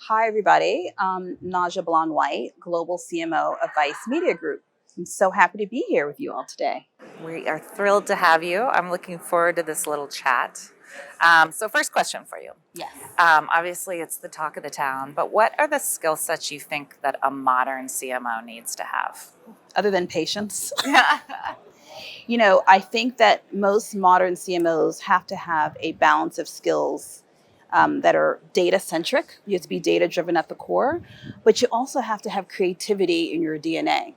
Hi, everybody. I'm Nadja Bellan-White, Global CMO of Vice Media Group. I'm so happy to be here with you all today. We are thrilled to have you. I'm looking forward to this little chat. So, first question for you. Yes. Obviously, it's the talk of the town, but what are the skill sets you think that a modern CMO needs to have? Other than patience, Yeah. I think that most modern CMOs have to have a balance of skills that are data centric. You have to be data driven at the core, but you also have to have creativity in your DNA.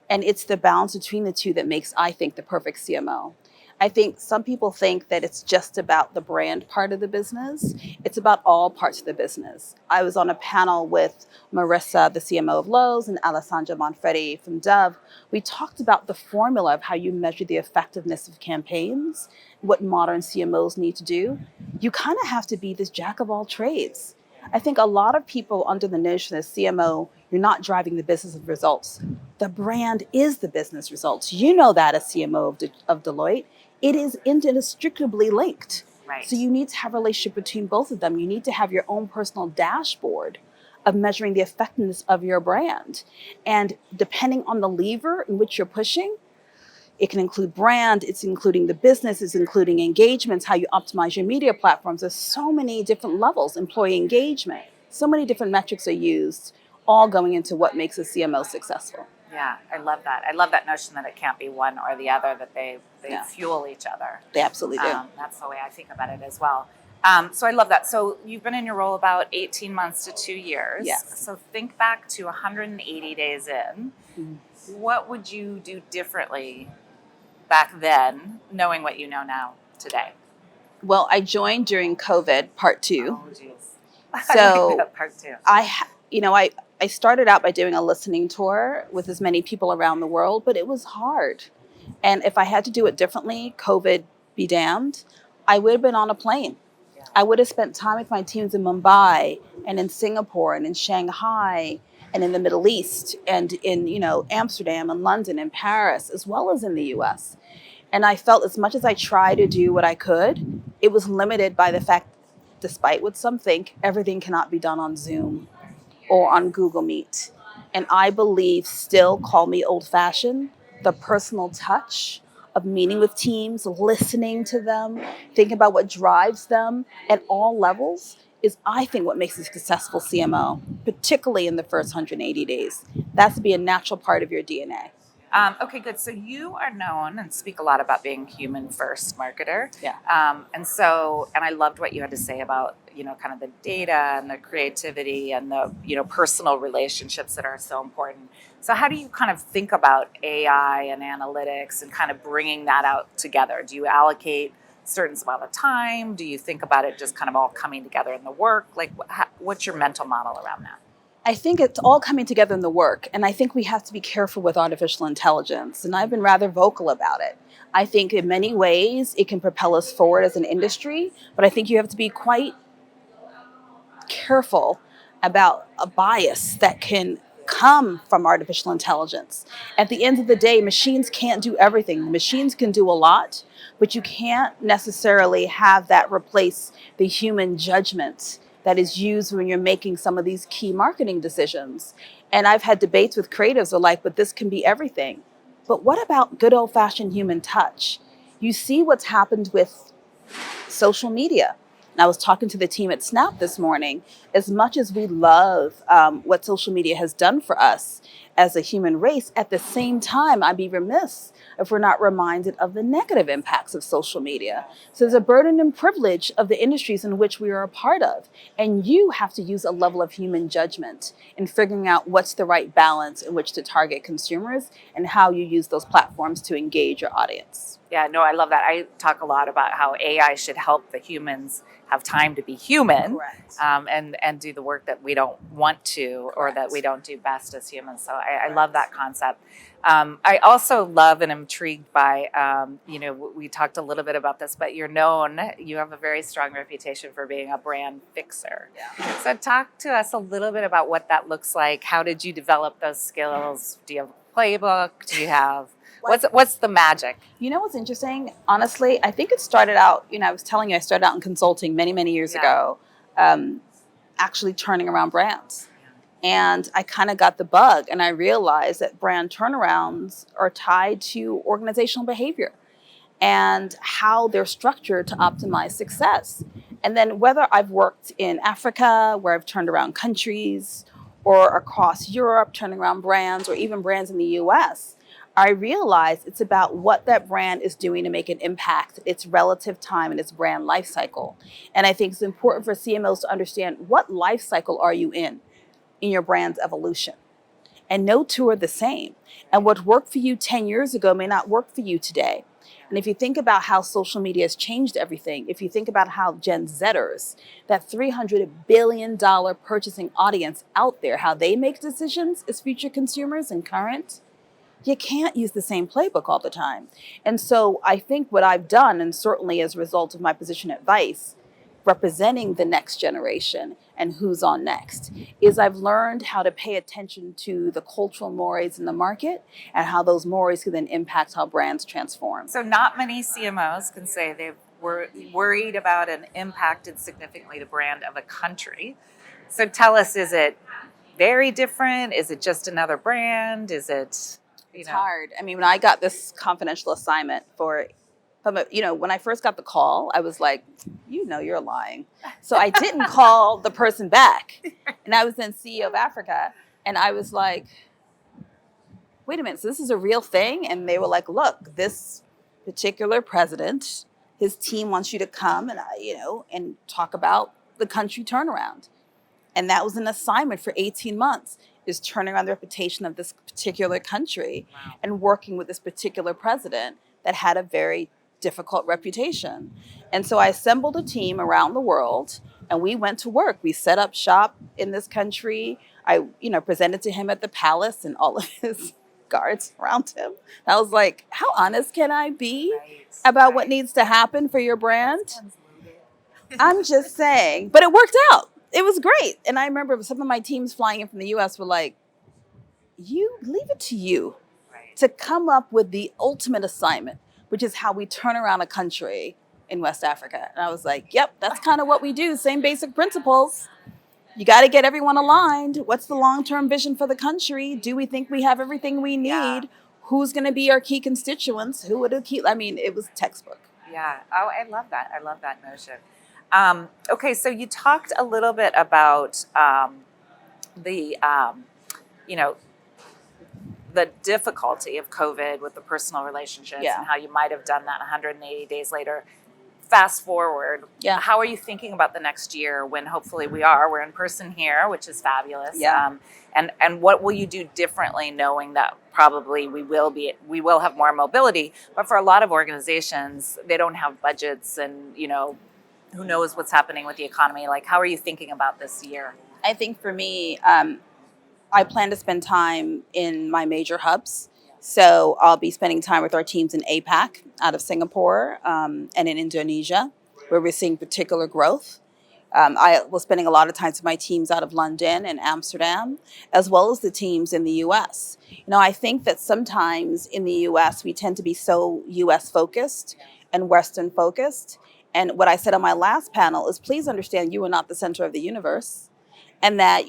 And it's the balance between the two that makes, I think, the perfect CMO. I think some people think that it's just about the brand part of the business. It's about all parts of the business. I was on a panel with Marissa, the CMO of Lowe's, and Alessandra Manfredi from Dove. We talked about the formula of how you measure the effectiveness of campaigns, what modern CMOs need to do. You kind of have to be this jack of all trades. I think a lot of people under the notion as CMO, you're not driving the business of results. The brand is the business results. You know that as CMO of Deloitte. It is inextricably linked. Right. So you need to have a relationship between both of them. You need to have your own personal dashboard of measuring the effectiveness of your brand. And depending on the lever in which you're pushing, it can include brand, it's including the business, it's including engagements, how you optimize your media platforms. There's so many different levels, employee engagement, so many different metrics are used, all going into what makes a CMO successful. Yeah, I love that. I love that notion that it can't be one or the other, that they Yeah. fuel each other. They absolutely do. That's the way I think about it as well. So I love that. So you've been in your role about 18 months to 2 years. Yes. So think back to 180 days in. Mhm. What would you do differently back then, knowing what you know now today? Well, I joined during COVID, part two. Oh, geez. So I like that part too. I started out by doing a listening tour with as many people around the world, but it was hard. And if I had to do it differently, COVID be damned, I would have been on a plane. Yeah. I would have spent time with my teams in Mumbai and in Singapore and in Shanghai and in the Middle East and in, Amsterdam and London and Paris, as well as in the US. And I felt as much as I tried to do what I could, it was limited by the fact, despite what some think, everything cannot be done on Zoom or on Google Meet. And I believe, still call me old fashioned, the personal touch of meeting with teams, listening to them, thinking about what drives them at all levels is, I think, what makes a successful CMO, particularly in the first 180 days. That's to be a natural part of your DNA. Okay, good. So you are known and speak a lot about being human first marketer. Yeah. And I loved what you had to say about, kind of the data and the creativity and the, personal relationships that are so important. So how do you kind of think about AI and analytics and kind of bringing that out together? Do you allocate certain amount of time? Do you think about it just kind of all coming together in the work? Like, what's your mental model around that? I think it's all coming together in the work. And I think we have to be careful with artificial intelligence. And I've been rather vocal about it. I think in many ways it can propel us forward as an industry, but I think you have to be quite careful about a bias that can come from artificial intelligence. At the end of the day, machines can't do everything. Machines can do a lot, but you can't necessarily have that replace the human judgment that is used when you're making some of these key marketing decisions. And I've had debates with creatives who are like, but this can be everything. But what about good old-fashioned human touch? You see what's happened with social media. And I was talking to the team at Snap this morning. As much as we love what social media has done for us as a human race, at the same time, I'd be remiss if we're not reminded of the negative impacts of social media. So there's a burden and privilege of the industries in which we are a part of. And you have to use a level of human judgment in figuring out what's the right balance in which to target consumers and how you use those platforms to engage your audience. Yeah, no, I love that. I talk a lot about how AI should help the humans have time to be human, and do the work that we don't want to or that we don't do best as humans. So I love that concept. I also love and am intrigued by, we talked a little bit about this, but you have a very strong reputation for being a brand fixer. Yeah. So talk to us a little bit about what that looks like. How did you develop those skills? Do you have a playbook? Do you have... What's the magic? You know what's interesting? Honestly, I think it started out, I was telling you, I started out in consulting many, many years ago. actually turning around brands. And I kind of got the bug, and I realized that brand turnarounds are tied to organizational behavior and how they're structured to optimize success. And then whether I've worked in Africa, where I've turned around countries, or across Europe, turning around brands, or even brands in the US, I realize it's about what that brand is doing to make an impact, its relative time and its brand life cycle. And I think it's important for CMOs to understand, what life cycle are you in your brand's evolution? And no two are the same. And what worked for you 10 years ago may not work for you today. And if you think about how social media has changed everything, if you think about how Gen Zers, that $300 billion purchasing audience out there, how they make decisions as future consumers and current, you can't use the same playbook all the time. And so I think what I've done, and certainly as a result of my position at Vice, representing the next generation and who's on next, is I've learned how to pay attention to the cultural mores in the market and how those mores can then impact how brands transform. So not many CMOs can say they've worried about and impacted significantly the brand of a country. So tell us, is it very different? Is it just another brand? Is it, It's hard. I mean, when I got this confidential assignment when I first got the call, I was like, you're lying. So I didn't call the person back. And I was then CEO of Africa. And I was like, wait a minute, so this is a real thing? And they were like, look, this particular president, his team wants you to come and talk about the country turnaround. And that was an assignment for 18 months, is turning around the reputation of this particular country. Wow. And working with this particular president that had a very difficult reputation. And so I assembled a team around the world, and we went to work. We set up shop in this country. I, presented to him at the palace and all of his guards around him. I was like, how honest can I be about what needs to happen for your brand? I'm just saying. But it worked out. It was great. And I remember some of my teams flying in from the US were like, leave it to you to come up with the ultimate assignment, which is how we turn around a country in West Africa. And I was like, yep, that's kind of what we do. Same basic principles. You got to get everyone aligned. What's the long-term vision for the country? Do we think we have everything we need? Yeah. Who's going to be our key constituents? Who would it was textbook. Yeah. Oh, I love that. I love that notion. Okay, so you talked a little bit about the difficulty of COVID with the personal relationships, and how you might have done that 180 days later. Fast forward, how are you thinking about the next year when hopefully we're in person here, which is fabulous. Yeah. And what will you do differently, knowing that probably we will have more mobility, but for a lot of organizations, they don't have budgets, and who knows what's happening with the economy. Like, how are you thinking about this year? I think for me, I plan to spend time in my major hubs. So I'll be spending time with our teams in APAC, out of Singapore, and in Indonesia, where we're seeing particular growth. I was spending a lot of time with my teams out of London and Amsterdam, as well as the teams in the US. I think that sometimes in the US, we tend to be so US focused and Western focused. And what I said on my last panel is, please understand, you are not the center of the universe. And that,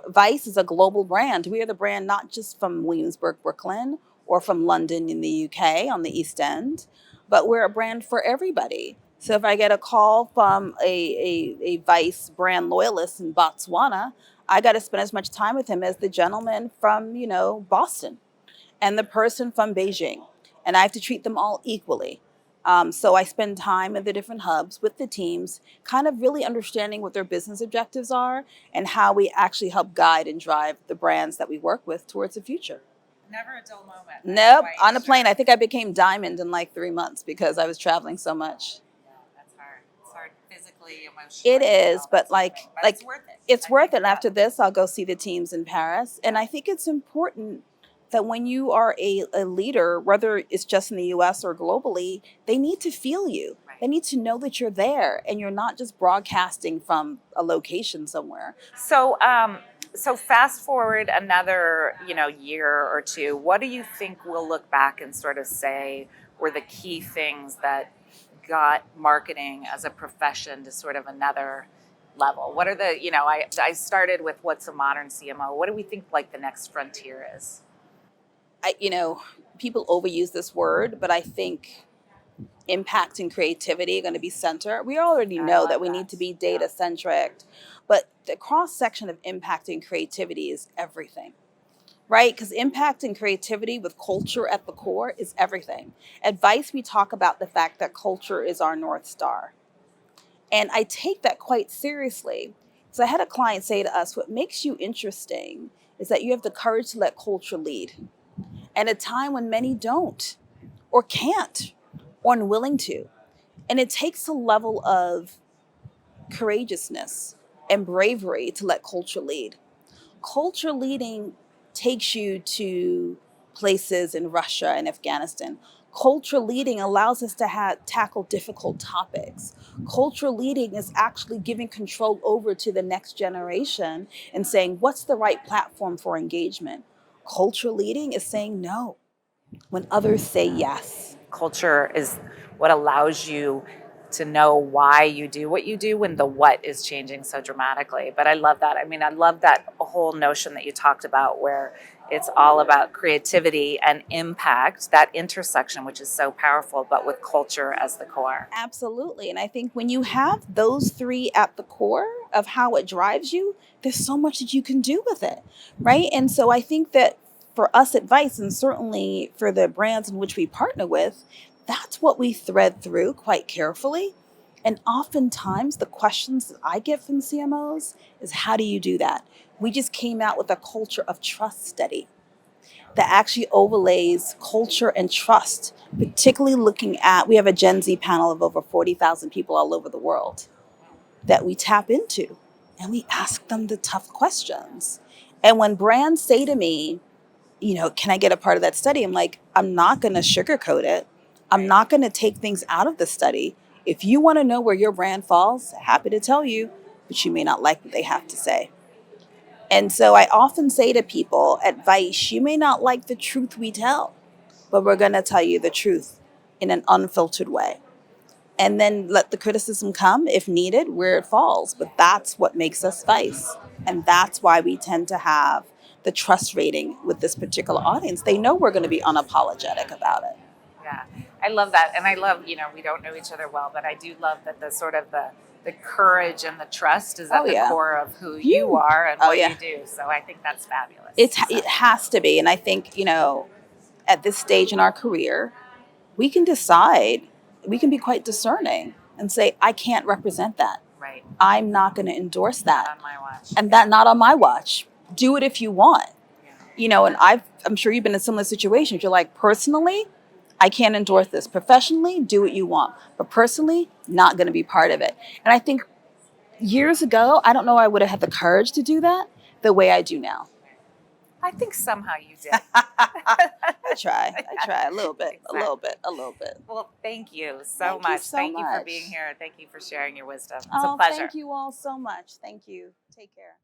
Vice is a global brand. We are the brand not just from Williamsburg, Brooklyn, or from London in the UK on the East End, but we're a brand for everybody. So if I get a call from a Vice brand loyalist in Botswana, I got to spend as much time with him as the gentleman from, Boston and the person from Beijing. And I have to treat them all equally. So I spend time in the different hubs with the teams, kind of really understanding what their business objectives are and how we actually help guide and drive the brands that we work with towards the future. Never a dull moment. Nope. On a plane, I think I became diamond in like 3 months because I was traveling so much. Yeah, that's hard. It's hard physically, emotionally. It is, but it's worth it. It's worth it. And after this, I'll go see the teams in Paris. And I think it's important that when you are a leader, whether it's just in the US or globally, they need to feel you. Right. They need to know that you're there and you're not just broadcasting from a location somewhere. So fast forward another, year or two, what do you think we'll look back and sort of say were the key things that got marketing as a profession to sort of another level? What are the, I started with what's a modern CMO. What do we think like the next frontier is? People overuse this word, but I think impact and creativity are going to be center. We already I know love that we that. need to be data centric, but the cross section of impact and creativity is everything, right? Because impact and creativity with culture at the core is everything. Advice, we talk about the fact that culture is our North Star. And I take that quite seriously. So I had a client say to us, what makes you interesting is that you have the courage to let culture lead. And a time when many don't or can't or unwilling to. And it takes a level of courageousness and bravery to let culture lead. Culture leading takes you to places in Russia and Afghanistan. Culture leading allows us to tackle difficult topics. Culture leading is actually giving control over to the next generation and saying, what's the right platform for engagement? Culture leading is saying no when others say yes. Culture is what allows you to know why you do what you do when the what is changing so dramatically. But I love that. I mean, I love that whole notion that you talked about where it's all about creativity and impact, that intersection, which is so powerful, but with culture as the core. Absolutely. And I think when you have those three at the core of how it drives you, there's so much that you can do with it. Right. And so I think that for us advice, and certainly for the brands in which we partner with, that's what we thread through quite carefully. And oftentimes the questions that I get from CMOs is, how do you do that? We just came out with a culture of trust study that actually overlays culture and trust, particularly looking at, we have a Gen Z panel of over 40,000 people all over the world that we tap into, and we ask them the tough questions. And when brands say to me, can I get a part of that study? I'm like, I'm not going to sugarcoat it. I'm not going to take things out of the study. If you want to know where your brand falls, happy to tell you, but you may not like what they have to say. And so I often say to people, advice, you may not like the truth we tell, but we're going to tell you the truth in an unfiltered way. And then let the criticism come if needed where it falls. But that's what makes us Vice. And that's why we tend to have the trust rating with this particular audience. They know we're going to be unapologetic about it. Yeah, I love that. And I love, we don't know each other well, but I do love that the sort of the courage and the trust is at the core of who you are and what you do. So I think that's fabulous. It has to be. And I think, at this stage in our career, we can decide, we can be quite discerning and say, I can't represent that. Right. I'm not going to endorse that. Not on my watch. And that not on my watch. Do it if you want. Yeah. And I'm sure you've been in similar situations. You're like, personally, I can't endorse this. Professionally, do what you want. But personally, not going to be part of it. And I think years ago, I don't know I would have had the courage to do that the way I do now. I think somehow you did. I try a little bit, exactly. a little bit. Well, thank you so much. Thank you for being here. Thank you for sharing your wisdom. It's a pleasure. Thank you all so much. Thank you. Take care.